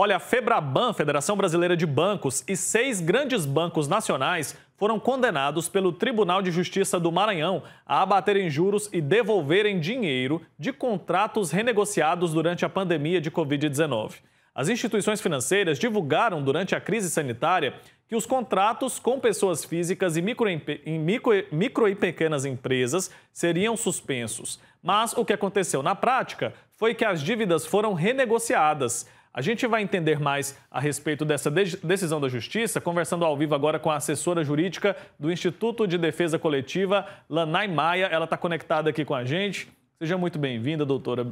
Olha, a Febraban, Federação Brasileira de Bancos, e 6 grandes bancos nacionais foram condenados pelo Tribunal de Justiça do Maranhão a abaterem juros e devolverem dinheiro de contratos renegociados durante a pandemia de Covid-19. As instituições financeiras divulgaram durante a crise sanitária que os contratos com pessoas físicas e micro e pequenas empresas seriam suspensos. Mas o que aconteceu na prática foi que as dívidas foram renegociadas. A gente vai entender mais a respeito dessa decisão da Justiça, conversando ao vivo agora com a assessora jurídica do Instituto de Defesa Coletiva, Lanai Maia. Ela está conectada aqui com a gente. Seja muito bem-vinda, doutora.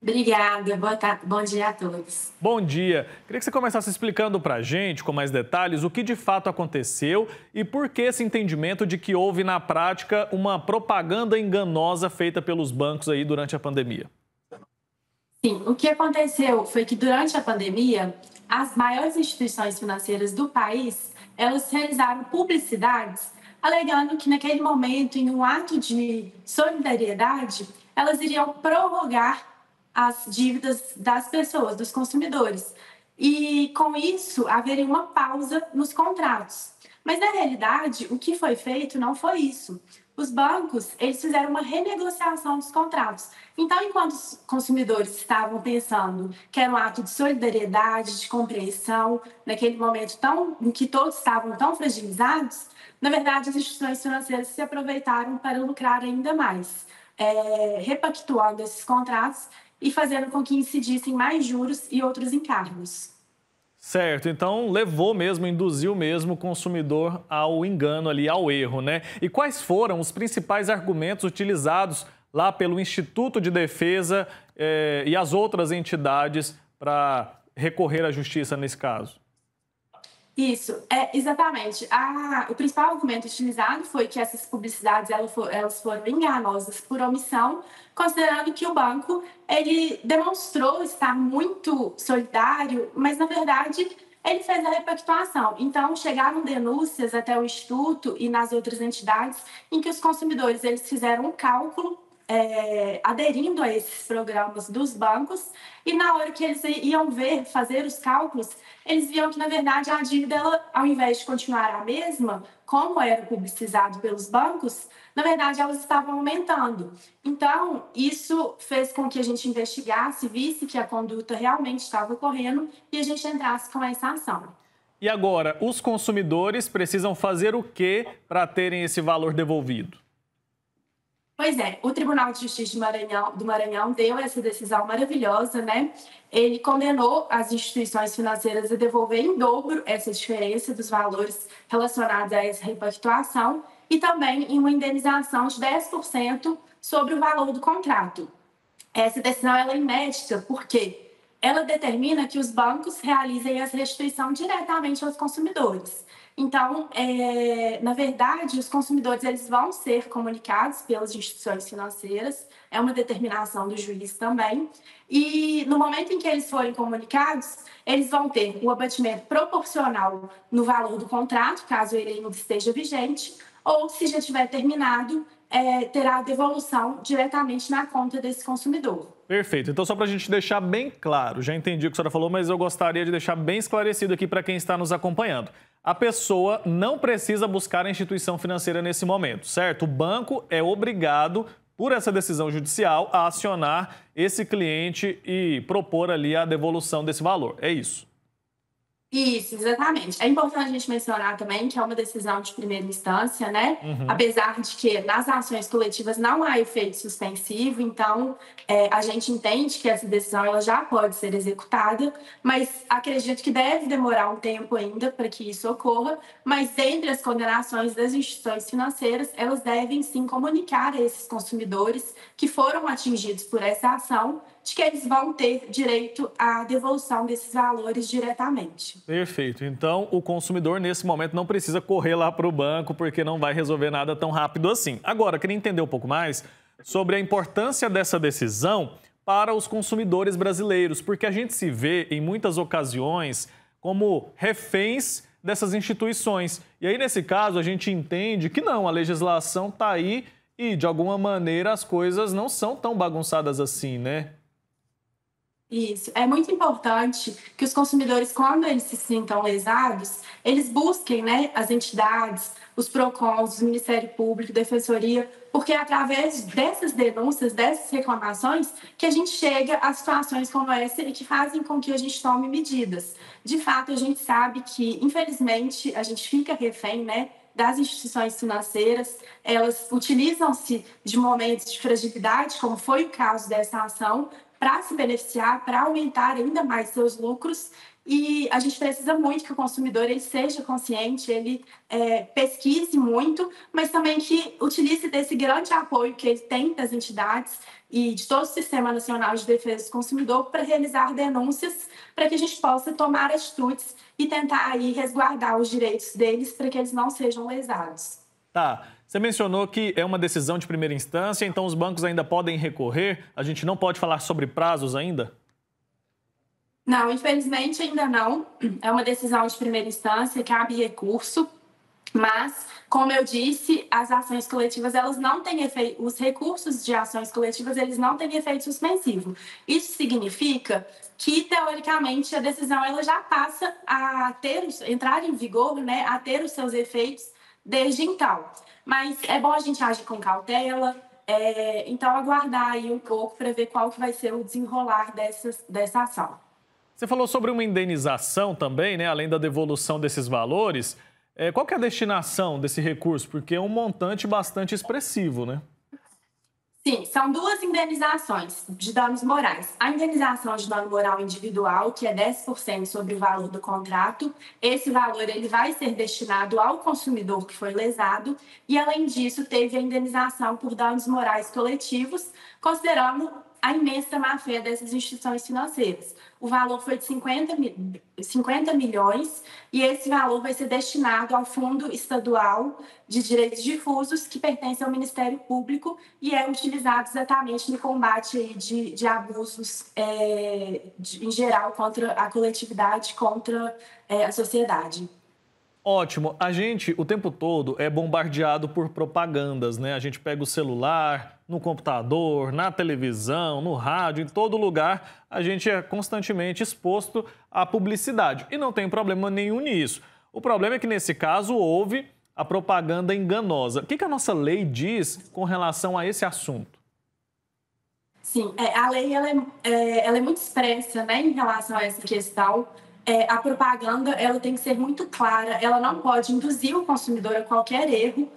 Obrigada, boa tarde, bom dia a todos. Bom dia. Queria que você começasse explicando para a gente, com mais detalhes, o que de fato aconteceu e por que esse entendimento de que houve, na prática, uma propaganda enganosa feita pelos bancos aí durante a pandemia. Sim, o que aconteceu foi que durante a pandemia, as maiores instituições financeiras do país, elas realizaram publicidades alegando que naquele momento, em um ato de solidariedade, elas iriam prorrogar as dívidas das pessoas, dos consumidores. E com isso, haveria uma pausa nos contratos. Mas na realidade, o que foi feito não foi isso. Os bancos, eles fizeram uma renegociação dos contratos. Então, enquanto os consumidores estavam pensando que era um ato de solidariedade, de compreensão, naquele momento em que todos estavam tão fragilizados, na verdade, as instituições financeiras se aproveitaram para lucrar ainda mais, repactuando esses contratos e fazendo com que incidissem mais juros e outros encargos. Certo, então levou mesmo, induziu mesmo o consumidor ao engano ali, ao erro, né? E quais foram os principais argumentos utilizados lá pelo Instituto de Defesa e as outras entidades para recorrer à justiça nesse caso? Isso, exatamente. O principal argumento utilizado foi que essas publicidades elas foram enganosas por omissão, considerando que o banco ele demonstrou estar muito solidário, mas na verdade ele fez a repactuação. Então chegaram denúncias até o Instituto e nas outras entidades em que os consumidores eles fizeram um cálculo aderindo a esses programas dos bancos e na hora que eles iam fazer os cálculos, eles viam que, na verdade, a dívida, ao invés de continuar a mesma, como era publicizado pelos bancos, na verdade, elas estavam aumentando. Então, isso fez com que a gente investigasse, visse que a conduta realmente estava ocorrendo e a gente entrasse com essa ação. E agora, os consumidores precisam fazer o quê para terem esse valor devolvido? Pois é, o Tribunal de Justiça do Maranhão deu essa decisão maravilhosa, né? Ele condenou as instituições financeiras a devolver em dobro essa diferença dos valores relacionados a essa repactuação e também em uma indenização de 10% sobre o valor do contrato. Essa decisão ela é inédita porque ela determina que os bancos realizem essa restituição diretamente aos consumidores. Então, na verdade, os consumidores eles vão ser comunicados pelas instituições financeiras, é uma determinação do juiz também, e no momento em que eles forem comunicados, eles vão ter o abatimento proporcional no valor do contrato, caso ele ainda esteja vigente, ou se já tiver terminado, terá a devolução diretamente na conta desse consumidor. Perfeito. Então, só para a gente deixar bem claro, já entendi o que a senhora falou, mas eu gostaria de deixar bem esclarecido aqui para quem está nos acompanhando. A pessoa não precisa buscar a instituição financeira nesse momento, certo? O banco é obrigado, por essa decisão judicial, a acionar esse cliente e propor ali a devolução desse valor. É isso? Isso, exatamente. É importante a gente mencionar também que é uma decisão de primeira instância, né? Apesar de que nas ações coletivas não há efeito suspensivo, então a gente entende que essa decisão ela já pode ser executada, mas acredito que deve demorar um tempo ainda para que isso ocorra, mas entre as condenações das instituições financeiras, elas devem sim comunicar a esses consumidores que foram atingidos por essa ação de que eles vão ter direito à devolução desses valores diretamente. Perfeito. Então, o consumidor, nesse momento, não precisa correr lá para o banco, porque não vai resolver nada tão rápido assim. Agora, queria entender um pouco mais sobre a importância dessa decisão para os consumidores brasileiros, porque a gente se vê, em muitas ocasiões, como reféns dessas instituições. E aí, nesse caso, a gente entende que não, a legislação está aí e, de alguma maneira, as coisas não são tão bagunçadas assim, né? Isso. É muito importante que os consumidores, quando eles se sintam lesados, eles busquem, né, as entidades, os PROCONs, o Ministério Público, Defensoria, porque é através dessas denúncias, dessas reclamações, que a gente chega a situações como essa e que fazem com que a gente tome medidas. De fato, a gente sabe que, infelizmente, a gente fica refém, né, das instituições financeiras, elas utilizam-se de momentos de fragilidade, como foi o caso dessa ação, para se beneficiar, para aumentar ainda mais seus lucros. E a gente precisa muito que o consumidor ele seja consciente, ele pesquise muito, mas também que utilize desse grande apoio que ele tem das entidades e de todo o Sistema Nacional de Defesa do Consumidor para realizar denúncias, para que a gente possa tomar atitudes e tentar aí resguardar os direitos deles para que eles não sejam lesados. Tá. Você mencionou que é uma decisão de primeira instância, então os bancos ainda podem recorrer? A gente não pode falar sobre prazos ainda? Não, infelizmente ainda não. É uma decisão de primeira instância, cabe recurso, mas, como eu disse, as ações coletivas, elas não têm efeito, os recursos de ações coletivas, eles não têm efeito suspensivo. Isso significa que, teoricamente, a decisão ela já passa a entrar em vigor, né, a ter os seus efeitos desde então. Mas é bom a gente agir com cautela, então aguardar aí um pouco para ver qual que vai ser o desenrolar dessa ação. Você falou sobre uma indenização também, né? Além da devolução desses valores. Qual que é a destinação desse recurso? Porque é um montante bastante expressivo, né? Sim, são duas indenizações de danos morais. A indenização de dano moral individual, que é 10% sobre o valor do contrato. Esse valor ele vai ser destinado ao consumidor que foi lesado. E, além disso, teve a indenização por danos morais coletivos, considerando a imensa má-fé dessas instituições financeiras. O valor foi de 50 milhões e esse valor vai ser destinado ao Fundo Estadual de Direitos Difusos, que pertence ao Ministério Público e é utilizado exatamente no combate aí de abusos em geral contra a coletividade, contra a sociedade. Ótimo. A gente, o tempo todo, é bombardeado por propagandas, né? A gente pega o celular, no computador, na televisão, no rádio, em todo lugar, a gente é constantemente exposto à publicidade. E não tem problema nenhum nisso. O problema é que, nesse caso, houve a propaganda enganosa. O que a nossa lei diz com relação a esse assunto? Sim, a lei ela é muito expressa, né, em relação a essa questão. A propaganda ela tem que ser muito clara, ela não pode induzir o consumidor a qualquer erro.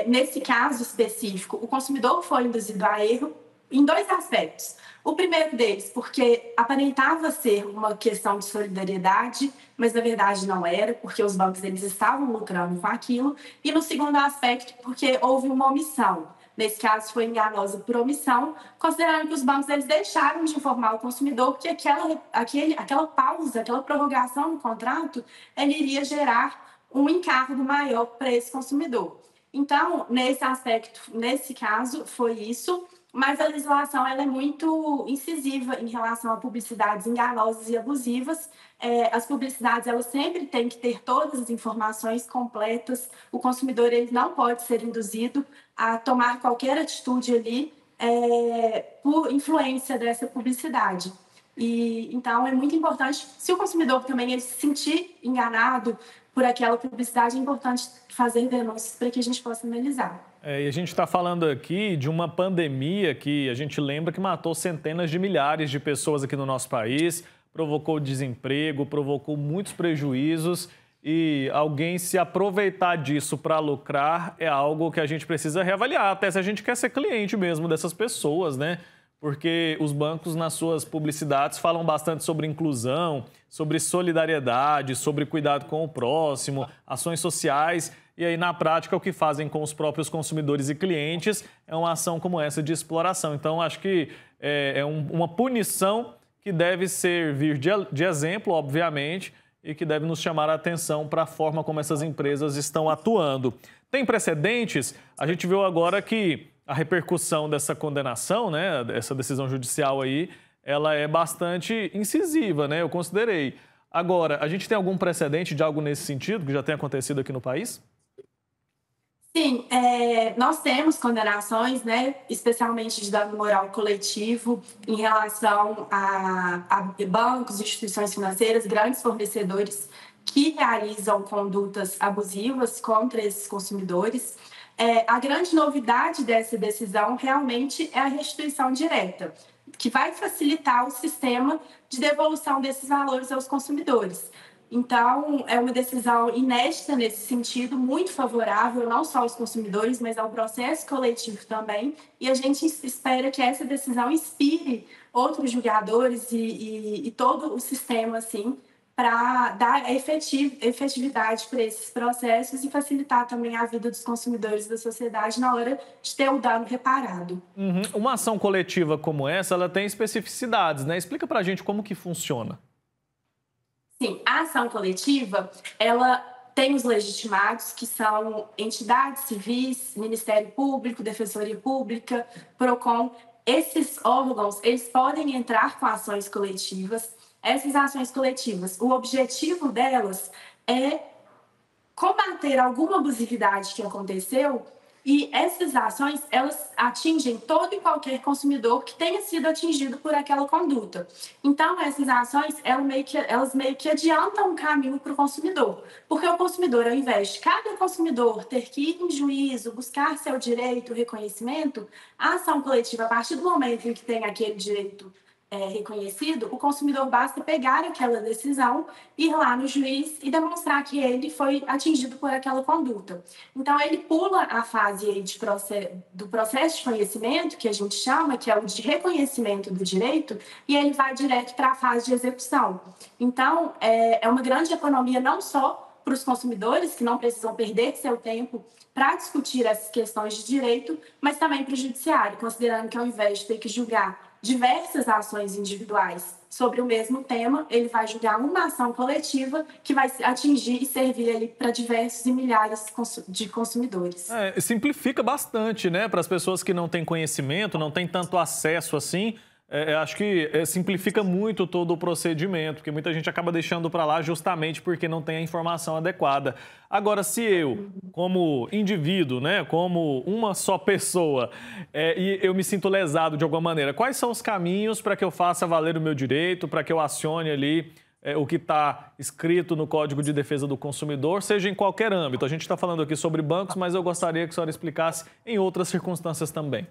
Nesse caso específico, o consumidor foi induzido a erro em dois aspectos. O primeiro deles, porque aparentava ser uma questão de solidariedade, mas na verdade não era, porque os bancos eles estavam lucrando com aquilo. E no segundo aspecto, porque houve uma omissão. Nesse caso, foi enganosa por omissão, considerando que os bancos eles deixaram de informar o consumidor que aquela pausa, aquela prorrogação no contrato, ela iria gerar um encargo maior para esse consumidor. Então, nesse aspecto, nesse caso, foi isso, mas a legislação ela é muito incisiva em relação a publicidades enganosas e abusivas. As publicidades elas sempre têm que ter todas as informações completas. O consumidor ele não pode ser induzido a tomar qualquer atitude ali por influência dessa publicidade. E então é muito importante, se o consumidor também ele se sentir enganado por aquela publicidade, é importante fazer denúncias para que a gente possa analisar. E a gente está falando aqui de uma pandemia que a gente lembra que matou centenas de milhares de pessoas aqui no nosso país, provocou desemprego, provocou muitos prejuízos e alguém se aproveitar disso para lucrar é algo que a gente precisa reavaliar, até se a gente quer ser cliente mesmo dessas pessoas, né? Porque os bancos, nas suas publicidades, falam bastante sobre inclusão, sobre solidariedade, sobre cuidado com o próximo, ações sociais. E aí, na prática, o que fazem com os próprios consumidores e clientes é uma ação como essa de exploração. Então, acho que uma punição que deve servir de exemplo, obviamente, e que deve nos chamar a atenção para a forma como essas empresas estão atuando. Tem precedentes? A gente viu agora que a repercussão dessa condenação, né, dessa decisão judicial aí, ela é bastante incisiva, né? Eu considerei. Agora, a gente tem algum precedente de algo nesse sentido que já tem acontecido aqui no país? Sim, nós temos condenações, né, especialmente de dano moral coletivo, em relação a bancos, instituições financeiras, grandes fornecedores que realizam condutas abusivas contra esses consumidores. A grande novidade dessa decisão realmente é a restituição direta, que vai facilitar o sistema de devolução desses valores aos consumidores. Então, é uma decisão inédita nesse sentido, muito favorável não só aos consumidores, mas ao processo coletivo também. E a gente espera que essa decisão inspire outros julgadores e todo o sistema, assim, para dar efetividade para esses processos e facilitar também a vida dos consumidores da sociedade na hora de ter o dano reparado. Uhum. Uma ação coletiva como essa, ela tem especificidades, né? Explica pra gente como que funciona. Sim, a ação coletiva, ela tem os legitimados, que são entidades civis, Ministério Público, Defensoria Pública, PROCON. Esses órgãos, eles podem entrar com ações coletivas. Essas ações coletivas, o objetivo delas é combater alguma abusividade que aconteceu, e essas ações, elas atingem todo e qualquer consumidor que tenha sido atingido por aquela conduta. Então, essas ações, elas meio que adiantam o caminho para o consumidor, porque o consumidor, ao invés de cada consumidor ter que ir em juízo, buscar seu direito, reconhecimento, a ação coletiva, a partir do momento em que tem aquele direito reconhecido, o consumidor basta pegar aquela decisão, ir lá no juiz e demonstrar que ele foi atingido por aquela conduta. Então, ele pula a fase aí do processo de conhecimento, que a gente chama, que é o de reconhecimento do direito, e ele vai direto para a fase de execução. Então, é uma grande economia não só para os consumidores, que não precisam perder seu tempo para discutir essas questões de direito, mas também para o judiciário, considerando que ao invés de ter que julgar diversas ações individuais sobre o mesmo tema, ele vai julgar uma ação coletiva que vai atingir e servir ali para diversos e milhares de consumidores. Simplifica bastante, né, para as pessoas que não têm conhecimento, não têm tanto acesso assim. Acho que simplifica muito todo o procedimento, porque muita gente acaba deixando para lá justamente porque não tem a informação adequada. Agora, se eu, como indivíduo, né, como uma só pessoa, e eu me sinto lesado de alguma maneira, quais são os caminhos para que eu faça valer o meu direito, para que eu acione ali o que está escrito no Código de Defesa do Consumidor, seja em qualquer âmbito? A gente está falando aqui sobre bancos, mas eu gostaria que a senhora explicasse em outras circunstâncias também.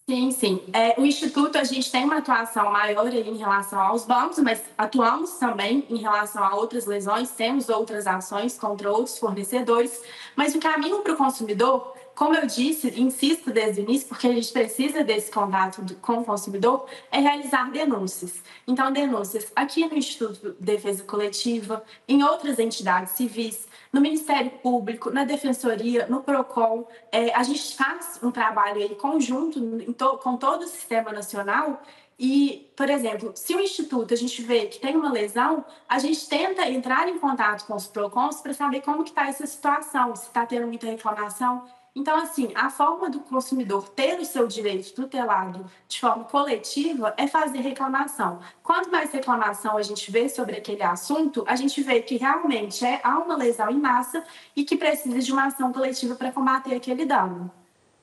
Sim, sim. O Instituto, a gente tem uma atuação maior aí em relação aos bancos, mas atuamos também em relação a outras lesões, temos outras ações contra outros fornecedores, mas o caminho para o consumidor, como eu disse, insisto desde o início, porque a gente precisa desse contato com o consumidor, é realizar denúncias. Então, denúncias aqui no Instituto de Defesa Coletiva, em outras entidades civis, no Ministério Público, na Defensoria, no PROCON. A gente faz um trabalho aí conjunto com todo o sistema nacional e, por exemplo, se o Instituto a gente vê que tem uma lesão, a gente tenta entrar em contato com os PROCONs para saber como que está essa situação, se está tendo muita reclamação. Então, assim, a forma do consumidor ter o seu direito tutelado de forma coletiva é fazer reclamação. Quanto mais reclamação a gente vê sobre aquele assunto, a gente vê que realmente há uma lesão em massa e que precisa de uma ação coletiva para combater aquele dano.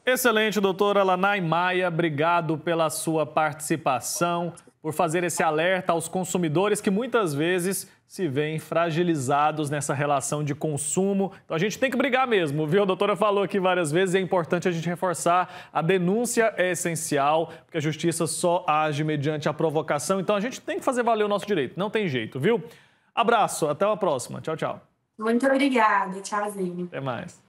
Excelente, doutora Lanai Maia. Obrigado pela sua participação, por fazer esse alerta aos consumidores que muitas vezes se veem fragilizados nessa relação de consumo. Então a gente tem que brigar mesmo, viu? A doutora falou aqui várias vezes e é importante a gente reforçar. A denúncia é essencial, porque a justiça só age mediante a provocação. Então a gente tem que fazer valer o nosso direito, não tem jeito, viu? Abraço, até a próxima. Tchau, tchau. Muito obrigada, tchauzinho. Até mais.